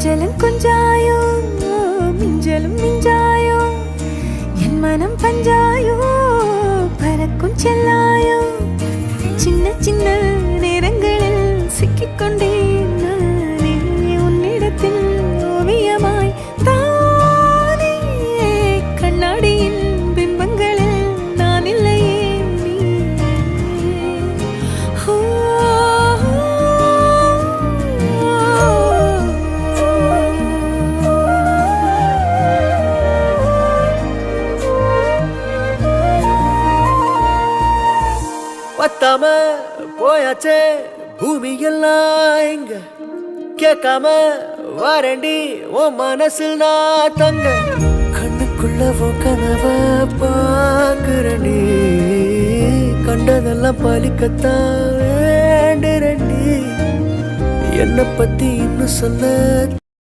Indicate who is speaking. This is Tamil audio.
Speaker 1: கொஞ்சலும் கொஞ்சாயோ மிஞ்சலும் மிஞ்சாயோ என் மனம் பஞ்சாயோ பறக்கும் செல்லாயோ சின்ன சின்ன நேரங்களில் சிக்கிக்கொண்டேன் நானே உன்னிடத்தில் ஓவியமாய் தானே கண்ணாடியின் பிம்பங்களில் நான் இல்லையே நீ
Speaker 2: பத்தாம போயாச்சே பூமி எல்லாம் இங்க கேட்காம வாரண்டி உன் மனசில் நான் தங்க கண்ணுக்குள்ள கனவ பாக்குறண்டி கண்டதெல்லாம் பலிக்கத்தான் வேண்டுறண்டி என்னை பத்தி இன்னும் சொல்ல